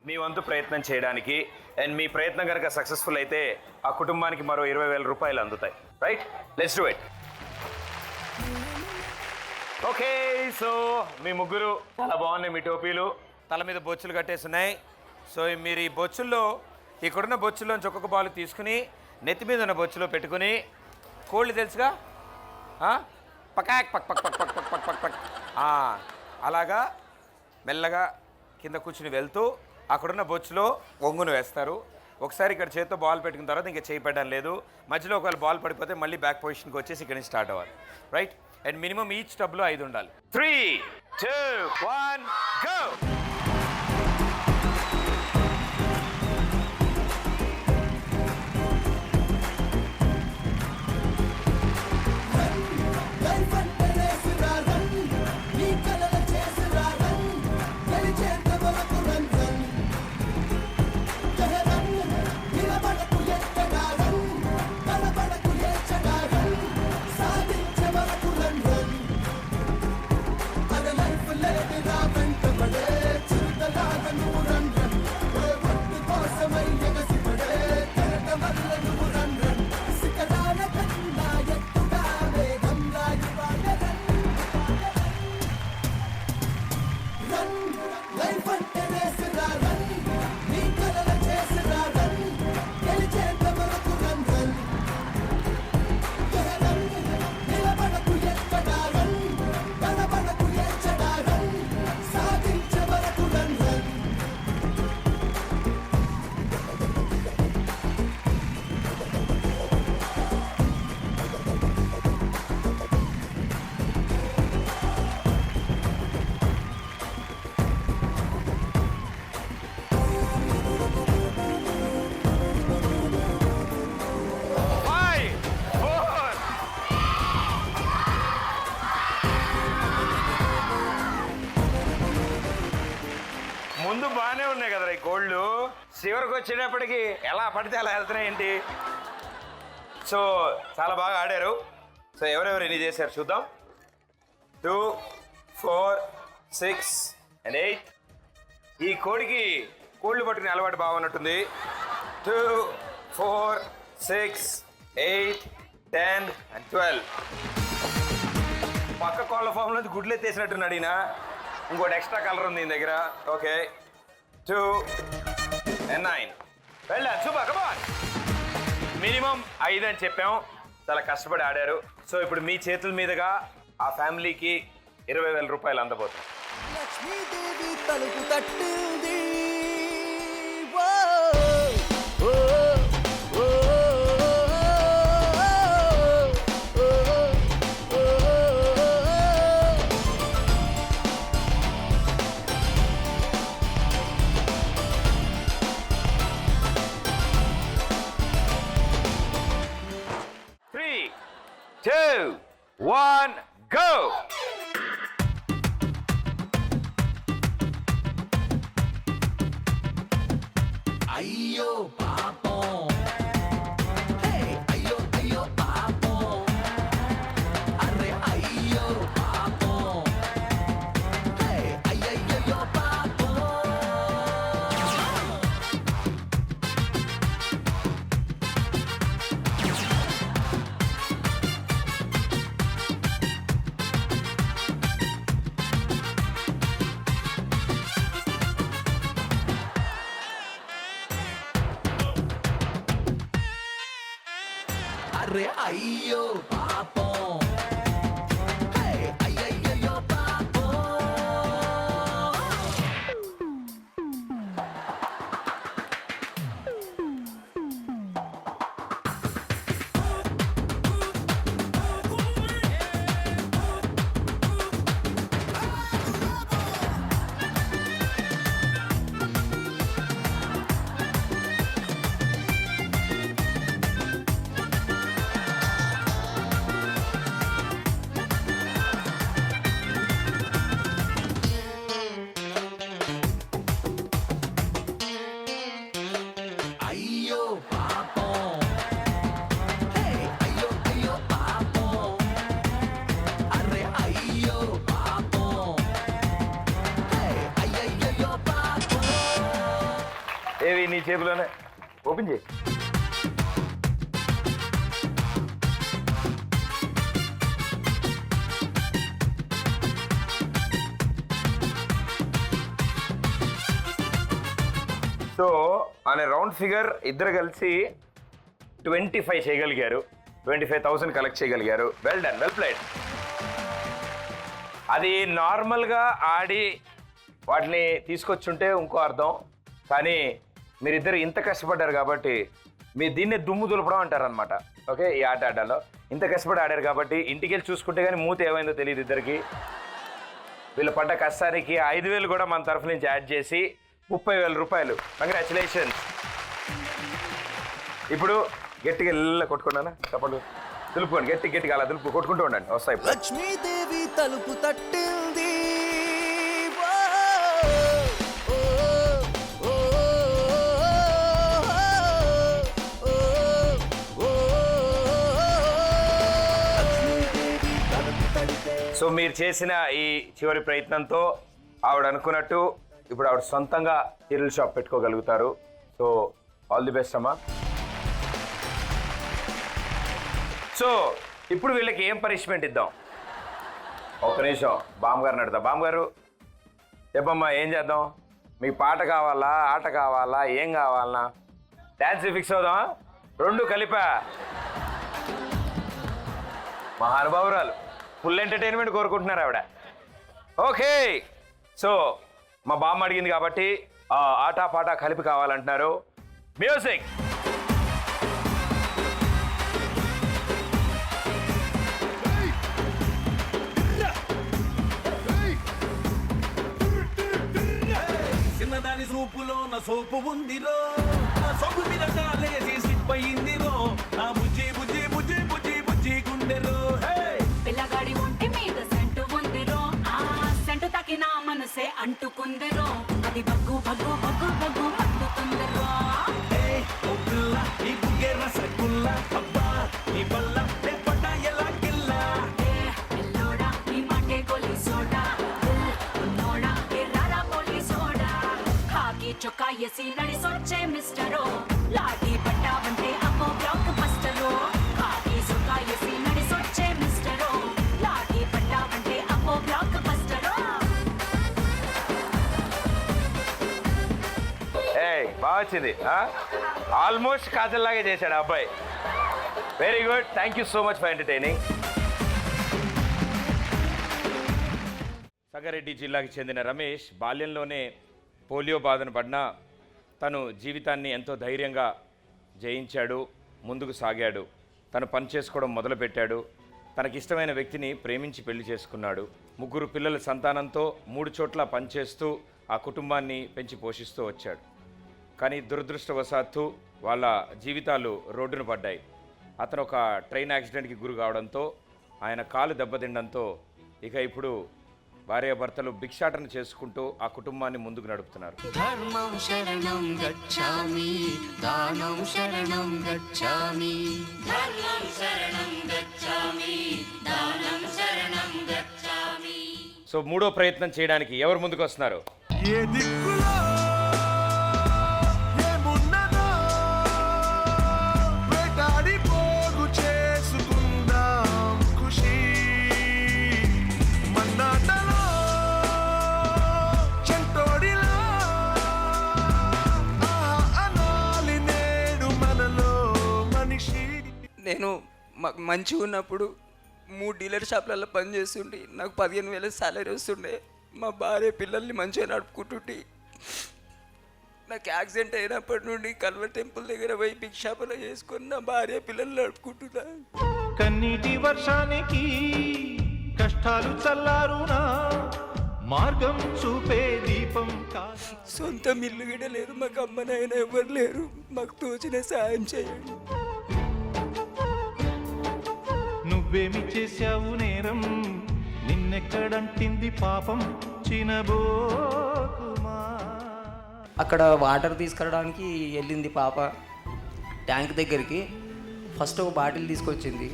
మీ వంతు ప్రయత్నం చేయడానికి. అండ్ మీ ప్రయత్నం కనుక సక్సెస్ఫుల్ అయితే ఆ కుటుంబానికి మరో 20,000 రూపాయలు అందుతాయి. Right, let's do it. Okay, so మీ ముగ్గురు చాలా బాగున్నాయి. మీ టోపీలు తల మీద బొచ్చులు కట్టేస్తున్నాయి. సో మీరు ఈ బొచ్చుల్లో, ఇక్కడున్న బొచ్చుల్లోంచి ఒక్కొక్క బాల్ తీసుకుని నెత్తి మీద ఉన్న బొచ్చులో పెట్టుకుని, కోళ్ళు తెలుసుగా, పకాక్ పక్ పక్ పక్ పక్ పక్ పక్ పక్ పక్ అలాగా మెల్లగా కింద కూర్చుని వెళ్తూ అక్కడున్న బొచ్చులో ఒంగును వేస్తారు. ఒకసారి ఇక్కడ చేతితో బాల్ పెట్టుకున్న తర్వాత ఇంకా చేయి పెట్టడం లేదు. మధ్యలో ఒకవేళ బాల్ పడిపోతే మళ్ళీ బ్యాక్ పొజిషన్కి వచ్చేసి ఇక్కడ నుంచి స్టార్ట్ అవ్వాలి. రైట్, అండ్ మినిమం ఈచ్ టబ్లో 5 ఉండాలి. 3, 2, 1 గో. ముందు బాగానే ఉన్నాయి కదరా ఈ కోళ్ళు, చివరికి వచ్చేటప్పటికి ఎలా పడితే అలా వెళ్తున్నాయి ఏంటి? సో చాలా బాగా ఆడారు. సో ఎవరెవరు ఎన్ని చేశారు చూద్దాం. 2, 4, 6 and 8. ఈ కోడికి కోళ్ళు పట్టుకునే అలవాటు బాగున్నట్టుంది. 2, 4, 6, 8, 10 and 12. పక్క కోళ్ళ ఫామ్ నుంచి గుడ్లు ఎత్తేసినట్టున్నాడు ఈయన. ఇంకోటి ఎక్స్ట్రా కలర్ ఉంది ఈయన దగ్గర. Okay, 2 and 9. వెళ్ళా సూపర్, కమాన్. మినిమం 5 అని చెప్పాం. చాలా కష్టపడి ఆడారు. సో ఇప్పుడు మీ చేతుల మీదుగా ఆ ఫ్యామిలీకి 20,000 రూపాయలు అందబోతుంది. లక్ష్మీదేవి తలుపు తట్టింది. One, go! అయ్యో పాపం, అయ్యో అయ్యో పాపం, అరే అయ్యో పాపం, అయ్యయ్యో పాపం. 'అరే అయ్యో పాపం, అయ్యయ్యో పాపం. ఏవి నీ చేతిలోనే ఓపెన్ చేయి. సో అనే రౌండ్ ఫిగర్ ఇద్దరు కలిసి 25 చేయగలిగారు. 25,000 కలెక్ట్ చేయగలిగారు. Well done, well played. అది నార్మల్గా ఆడి వాటిని తీసుకొచ్చుంటే ఇంకో అర్థం, కానీ మీరిద్దరు ఇంత కష్టపడ్డారు కాబట్టి మీరు దీన్నే దుమ్ము దులపడం అంటారనమాట. ఓకే, ఈ ఆట ఆటలో ఇంత కష్టపడి ఆడారు కాబట్టి ఇంటికి వెళ్ళి చూసుకుంటే కానీ మూత ఏమైందో తెలియదు ఇద్దరికి. వీళ్ళు పడ్డ కష్టానికి 5,000 కూడా మన తరఫు నుంచి యాడ్ చేసి 30,000 రూపాయలు. కంగ్రాచులేషన్స్. ఇప్పుడు గట్టిగా ఇళ్ళ కొట్టుకున్నానా చప్పట్లు దులుపుకోండి, గట్టిగా అలా దులుపు కొట్టుకుంటూ ఉండండి, వస్తాయి. లక్ష్మీదేవి తలుపు తట్టింది, సో మీరు చేసిన ఈ చివరి ప్రయత్నంతో ఆవిడ అనుకున్నట్టు ఇప్పుడు ఆవిడ సొంతంగా చీరల షాప్ పెట్టుకోగలుగుతారు. సో ఆల్ ది బెస్ట్ అమ్మా. సో ఇప్పుడు వీళ్ళకి ఏం పనిష్మెంట్ ఇద్దాం? ఒక్క నిమిషం బామ్మగారిని అడుగుతా. బామ్మగారు చెప్పమ్మా, ఏం చేద్దాం? మీకు పాట కావాలా, ఆట కావాలా, ఏం కావాలన్నా? డ్యాన్స్ ఫిక్స్ అవుదాం, రెండు కలిపా. మహానుభావురాలు ఫుల్ ఎంటర్టైన్మెంట్ కోరుకుంటున్నారు ఆవిడ. ఓకే, సో మా బామ్మ అడిగింది కాబట్టి ఆట పాట కలిపి కావాలంటున్నారు. మ్యూజిక్. చిన్నదాని సూపులో నా సోపు ఉందిరో, నా సోపు మీద కాలేసి సిప్పయిందిరో, నా బుజ్జి బుజ్జి బుజ్జి బుజ్జి బుజ్జి గుండెలో. పిల్లగాడి ఒంటి మీద సెంటు ఉందిరో, ఆ సెంటు తాకిన మనసే అంటుకుందిరో, అది బగ్గు బగ్గు బగ్గు బగ్గు మండుతుందిరో. ఓ పిల్ల ఈ బుగ్గే రసగుల్ల, అబ్బా ఈ బల్ల నే పడ్డ ఎలా కిల్ల. ఎల్లోడా నీ మాటే గోలి సోడా, ఉన్నోడా ఏ రారా పోలి సోడా, ఖాకి చొక్కా ఎసి నడిసొచ్చే మిస్టరో, లాఠీ పట్టావంటే అమ్మో బ్లాక్ బస్టరో, ఖాకి చొక్కా ఎసి నడిసొచ్చే మిస్టరో, లాఠీ పట్టావంటే అమ్మో బ్లాక్ బస్టరో. బాగా వచ్చింది, ఆల్మోస్ట్ కాజల్లాగే చేశాడు ఆ అబ్బాయి. Very good, thank you so much for entertaining. Sangareddy జిల్లాకి చెందిన రమేష్ బాల్యంలోనే పోలియో బాధను పడినా తను జీవితాన్ని ఎంతో ధైర్యంగా జయించాడు, ముందుకు సాగాడు. తను పని చేసుకోవడం మొదలుపెట్టాడు. తనకిష్టమైన వ్యక్తిని ప్రేమించి పెళ్లి చేసుకున్నాడు. 3 పిల్లల సంతానంతో 3 చోట్ల పనిచేస్తూ ఆ కుటుంబాన్ని పెంచి పోషిస్తూ వచ్చాడు. కానీ దురదృష్టవశాత్తు వాళ్ళ జీవితాలు రోడ్డున పడ్డాయి. అతను ఒక ట్రైన్ యాక్సిడెంట్కి గురి కావడంతో ఆయన కాలు దెబ్బతిండంతో ఇక ఇప్పుడు భార్యాభర్తలు భిక్షాటన చేసుకుంటూ ఆ కుటుంబాన్ని ముందుకు నడుపుతున్నారు. ధర్మం శరణం గచ్ఛామి, దానం శరణం గచ్ఛామి, ధర్మం శరణం గచ్ఛామి, దానం శరణం గచ్ఛామి. సో 3వ ప్రయత్నం చేయడానికి ఎవరు ముందుకు వస్తున్నారు? ఏ దిక్కులో ఏమున్నదో వేటాడి పోగు చేసుకుందాం ఖుషి, మన్నాటలో చెంటోడిలో అనాలి నేడు మనలో మనిషి. నేను మంచిగా ఉన్నప్పుడు 3 డీలర్ షాప్లలో పనిచేస్తుంటే నాకు 15,000 సాలరీ వస్తుండే. మా భార్య పిల్లల్ని మంచిగా నడుపుకుంటుంటే నాకు యాక్సిడెంట్ అయినప్పటి నుండి కల్వర్ టెంపుల్ దగ్గర పోయి భిక్షాపన చేసుకొని నా భార్య పిల్లల్ని నడుపుకుంటున్నా. కన్నీటి వర్షానికి కష్టాలు చల్లారునా, మార్గం చూపే దీపం కాదు. సొంత ఇల్లు కూడా లేదు, మాకు అమ్మనైనా ఎవరు లేరు, మాకు తోచిన సాయం చేయండి. నువ్వేమి చేశావు నేరం, నిన్నెక్కడంటింది పాపం చినబోకుమా. అక్కడ వాటర్ తీసుకురావడానికి వెళ్ళింది పాప ట్యాంక్ దగ్గరికి. ఫస్ట్ ఒక బాటిల్ తీసుకొచ్చింది.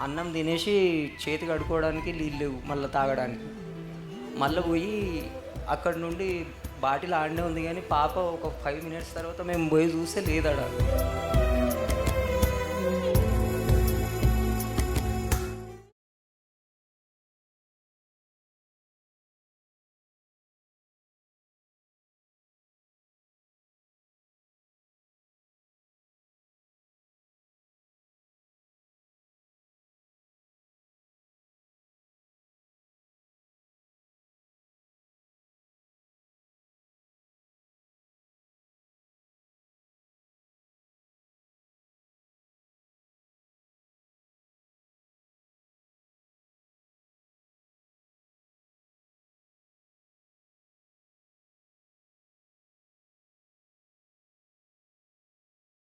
అన్నం తినేసి చేతి కడుక్కోవడానికి నీళ్ళు లేవు, మళ్ళీ తాగడానికి. మళ్ళీ పోయి అక్కడ నుండి బాటిల్ ఆడనే ఉంది కానీ పాప ఒక 5 మినిట్స్ తర్వాత మేము పోయి చూస్తే లేదాడ.